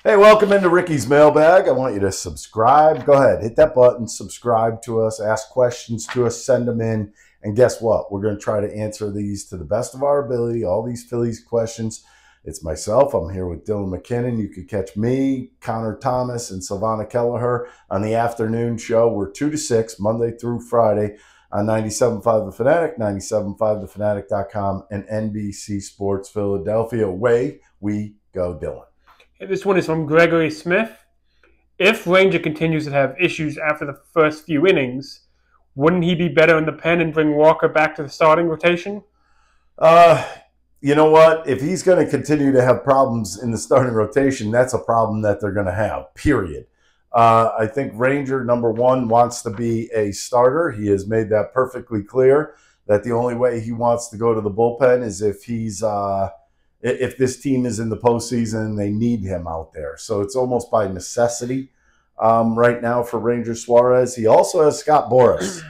Hey, welcome into Ricky's Mailbag. I want you to subscribe. Go ahead, hit that button, subscribe to us, ask questions to us, send them in. And guess what? We're going to try to answer these to the best of our ability, all these Phillies questions. It's myself. I'm here with Dylan McKinnon. You could catch me, Connor Thomas, and Savannah Kelleher on the afternoon show. We're 2 to 6, Monday through Friday on 97.5 The Fanatic, 97.5thefanatic.com, and NBC Sports Philadelphia. Away we go, Dylan. This one is from Gregory Smith. If Ranger continues to have issues after the first few innings, wouldn't he be better in the pen and bring Walker back to the starting rotation? You know what? If he's going to continue to have problems in the starting rotation, that's a problem that they're going to have, period. I think Ranger, number one, wants to be a starter. He has made that perfectly clear that the only way he wants to go to the bullpen is if this team is in the postseason, they need him out there. So it's almost by necessity right now for Ranger Suarez. He also has Scott Boras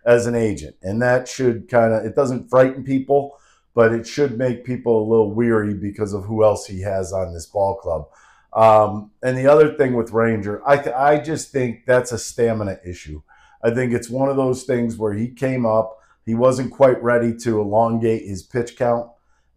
as an agent, and that should it doesn't frighten people, but it should make people a little weary because of who else he has on this ball club. And the other thing with Ranger, I just think that's a stamina issue. I think it's one of those things where he came up, he wasn't quite ready to elongate his pitch count.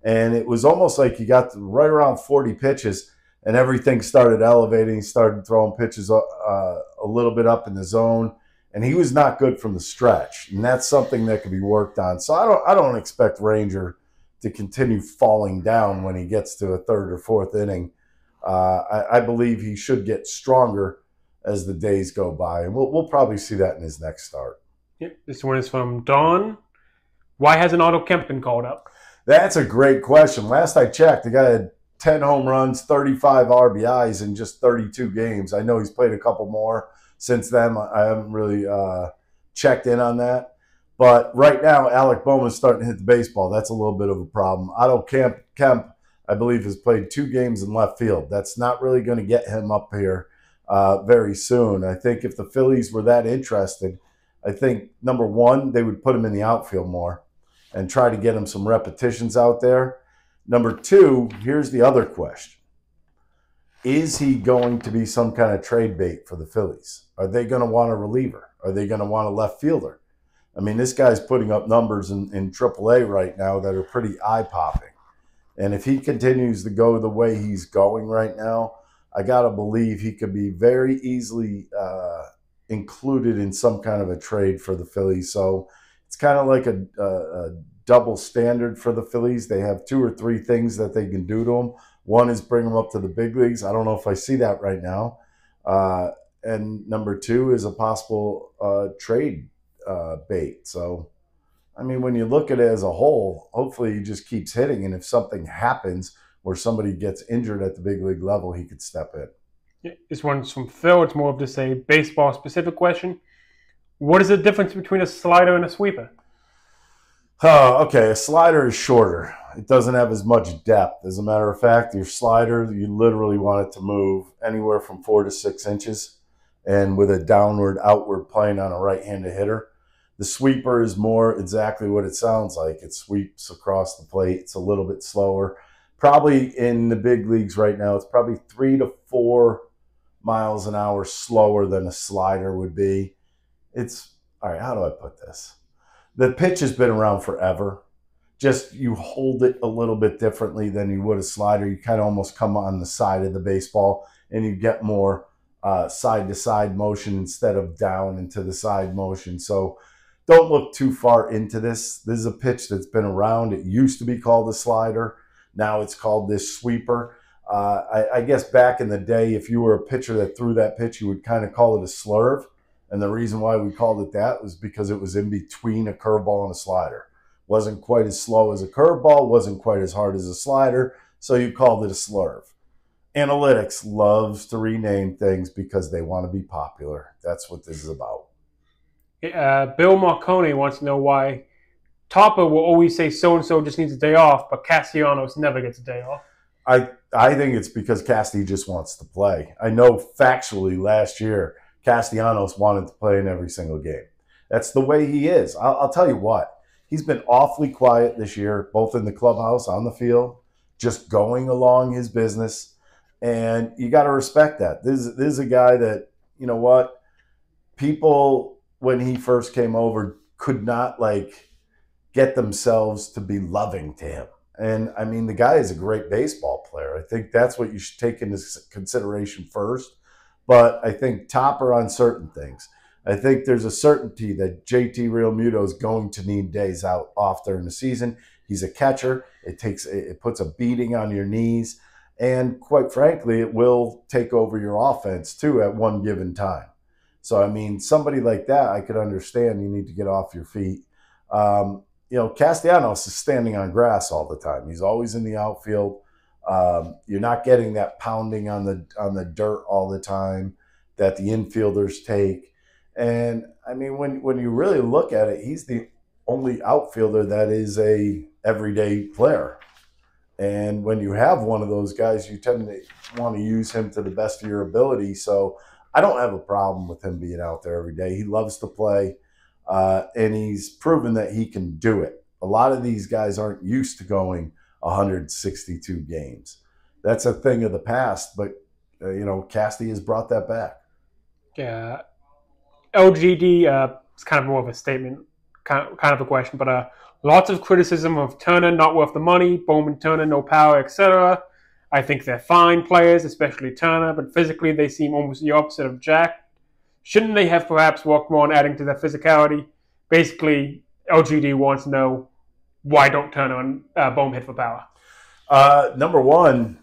And it was almost like he got to right around 40 pitches and everything started elevating. He started throwing pitches a little bit up in the zone. And he was not good from the stretch. And that's something that could be worked on. So I don't expect Ranger to continue falling down when he gets to a third or fourth inning. I believe he should get stronger as the days go by. And we'll probably see that in his next start. Yep. This one is from Dawn. Why hasn't Otto Kemp been called up? That's a great question. Last I checked, the guy had 10 home runs, 35 RBIs in just 32 games. I know he's played a couple more since then. I haven't really checked in on that. But right now, Alec Bowman's starting to hit the baseball. That's a little bit of a problem. Otto Kemp, I believe, has played 2 games in left field. That's not really going to get him up here very soon. I think if the Phillies were that interested, I think, number one, they would put him in the outfield more and try to get him some repetitions out there. Number two, here's the other question. Is he going to be some kind of trade bait for the Phillies? Are they going to want a reliever? Are they going to want a left fielder? I mean, this guy's putting up numbers in AAA right now that are pretty eye-popping. And if he continues to go the way he's going right now, I got to believe he could be very easily included in some kind of a trade for the Phillies. So it's kind of like a double standard for the Phillies. They have 2 or 3 things that they can do to him. One is bring him up to the big leagues. I don't know if I see that right now. And number 2 is a possible trade bait. So, I mean, when you look at it as a whole, hopefully he just keeps hitting. And if something happens where somebody gets injured at the big league level, he could step in. Yeah, this one's from Phil. It's more of just a baseball-specific question. What is the difference between a slider and a sweeper? Okay, a slider is shorter. It doesn't have as much depth. As a matter of fact, your slider, you literally want it to move anywhere from 4 to 6 inches and with a downward, outward plane on a right-handed hitter. The sweeper is more exactly what it sounds like. It sweeps across the plate. It's a little bit slower. Probably in the big leagues right now, it's probably 3 to 4 miles an hour slower than a slider would be. All right, how do I put this? The pitch has been around forever. Just you hold it a little bit differently than you would a slider. You kind of almost come on the side of the baseball and you get more side-to-side motion instead of down into the side motion. So don't look too far into this. This is a pitch that's been around. It used to be called a slider. Now it's called this sweeper. I guess back in the day, if you were a pitcher that threw that pitch, you would kind of call it a slurve. And the reason why we called it that was because it was in between a curveball and a slider. Wasn't quite as slow as a curveball, wasn't quite as hard as a slider, so you called it a slurve. Analytics loves to rename things because they want to be popular. That's what this is about. Bill Marconi wants to know why Topper will always say so-and-so just needs a day off, but Castanos never gets a day off. I think it's because Casti just wants to play. I know factually last year, Castellanos wanted to play in every single game. That's the way he is. I'll tell you what. He's been awfully quiet this year, both in the clubhouse, on the field, just going along his business. And you got to respect that. This is a guy that, you know what, people, when he first came over, could not like get themselves to be loving to him. And I mean, the guy is a great baseball player. I think that's what you should take into consideration first. But I think topper on certain things. I think there's a certainty that JT Realmuto is going to need days out off during the season. He's a catcher. It puts a beating on your knees. And quite frankly, it will take over your offense too at one given time. So, I mean, somebody like that, I could understand you need to get off your feet. Castellanos is standing on grass all the time. He's always in the outfield. You're not getting that pounding on the dirt all the time that the infielders take. And, I mean, when you really look at it, he's the only outfielder that is a everyday player. And when you have one of those guys, you tend to want to use him to the best of your ability. So I don't have a problem with him being out there every day. He loves to play, and he's proven that he can do it. A lot of these guys aren't used to going 162 games. That's a thing of the past, but, Casty has brought that back. Yeah. LGD is kind of more of a statement, kind of a question, but lots of criticism of Turner, not worth the money, Bowman, Turner, no power, etc. I think they're fine players, especially Turner, but physically they seem almost the opposite of Jack. Shouldn't they have perhaps worked more on adding to their physicality? Basically, LGD wants to know why don't Turner and Bowman hit for power? Number one,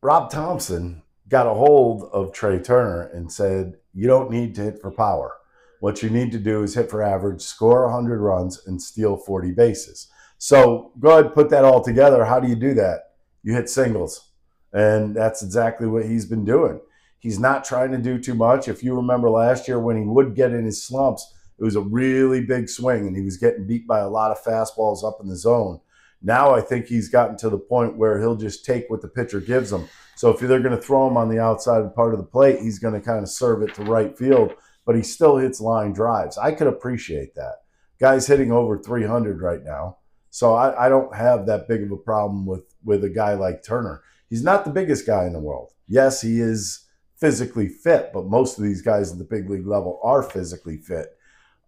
Rob Thompson got a hold of Trea Turner and said, you don't need to hit for power. What you need to do is hit for average, score 100 runs, and steal 40 bases. So go ahead, put that all together. How do you do that? You hit singles. And that's exactly what he's been doing. He's not trying to do too much. If you remember last year when he would get in his slumps, it was a really big swing, and he was getting beat by a lot of fastballs up in the zone. Now I think he's gotten to the point where he'll just take what the pitcher gives him. So if they're going to throw him on the outside part of the plate, he's going to kind of serve it to right field, but he still hits line drives. I could appreciate that. Guy's hitting over 300 right now, so I don't have that big of a problem with a guy like Turner. He's not the biggest guy in the world. Yes, he is physically fit, but most of these guys at the big league level are physically fit.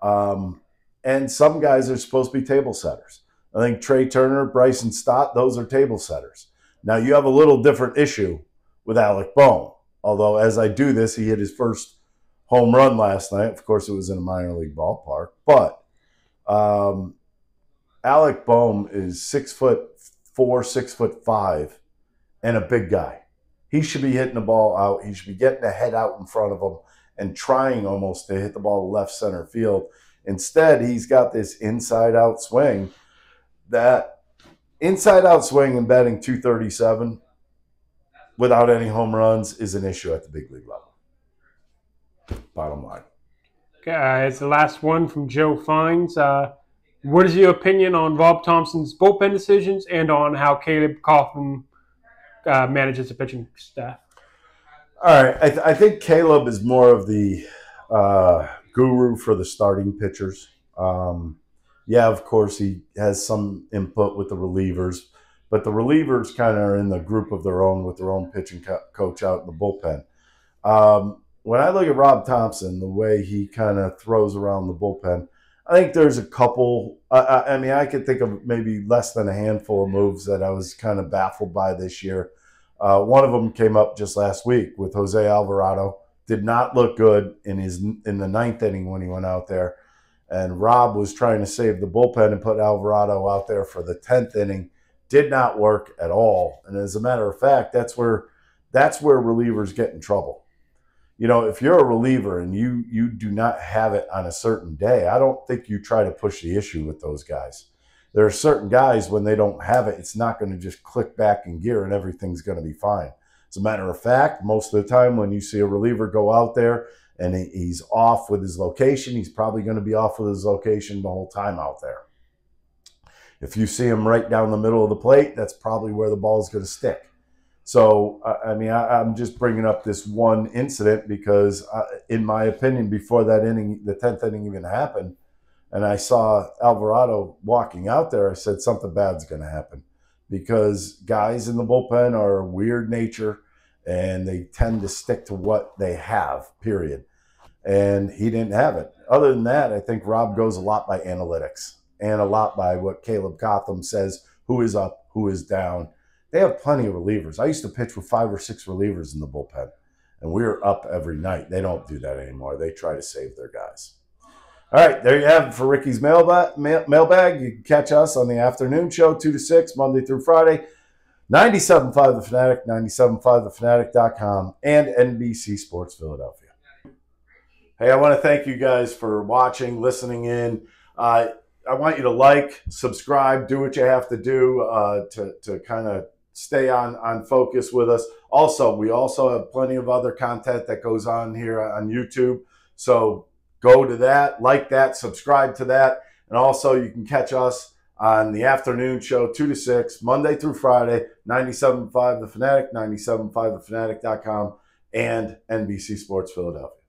And some guys are supposed to be table setters. I think Trea Turner, Bryson Stott, those are table setters. Now, you have a little different issue with Alec Bohm. Although, as I do this, he hit his first home run last night. Of course, it was in a minor league ballpark. But Alec Bohm is 6'4", 6'5", and a big guy. He should be hitting the ball out. He should be getting the head out in front of him and trying almost to hit the ball to left center field. Instead, he's got this inside-out swing. That inside-out swing and batting .237 without any home runs is an issue at the big league level. Bottom line. Okay, it's the last one from Joe Fines. What is your opinion on Rob Thompson's bullpen decisions and on how Caleb Coffin manages the pitching staff? All right. I think Caleb is more of the guru for the starting pitchers. Yeah, of course, he has some input with the relievers, but the relievers kind of are in the group of their own with their own pitching coach out in the bullpen. When I look at Rob Thompson, the way he kind of throws around the bullpen, I think there's a couple. I mean, I could think of maybe less than a handful of moves that I was kind of baffled by this year. One of them came up just last week with Jose Alvarado. Did not look good in the ninth inning when he went out there. And Rob was trying to save the bullpen and put Alvarado out there for the 10th inning. Did not work at all. And as a matter of fact, that's where relievers get in trouble. You know, if you're a reliever and you do not have it on a certain day, I don't think you try to push the issue with those guys. There are certain guys, when they don't have it, it's not going to just click back in gear and everything's going to be fine. As a matter of fact, most of the time when you see a reliever go out there and he's off with his location, he's probably going to be off with his location the whole time out there. If you see him right down the middle of the plate, that's probably where the ball is going to stick. So, I mean, I'm just bringing up this one incident because, in my opinion, before that inning, the 10th inning even happened, and I saw Alvarado walking out there, I said something bad's going to happen because guys in the bullpen are a weird nature, and they tend to stick to what they have, period. And he didn't have it. Other than that, I think Rob goes a lot by analytics and a lot by what Caleb Cotham says, who is up, who is down. They have plenty of relievers. I used to pitch with 5 or 6 relievers in the bullpen, and we were up every night. They don't do that anymore. They try to save their guys. All right, there you have it for Ricky's mailbag. You can catch us on the afternoon show, 2 to 6, Monday through Friday. 97.5 The Fanatic, 97.5thefanatic.com, and NBC Sports Philadelphia. Hey, I want to thank you guys for watching, listening in. I want you to like, subscribe, do what you have to do to kind of stay on focus with us. Also, we also have plenty of other content that goes on here on YouTube. So go to that, like that, subscribe to that. And also you can catch us on the afternoon show, 2 to 6, Monday through Friday, 97.5 The Fanatic, 97.5thefanatic.com, and NBC Sports Philadelphia.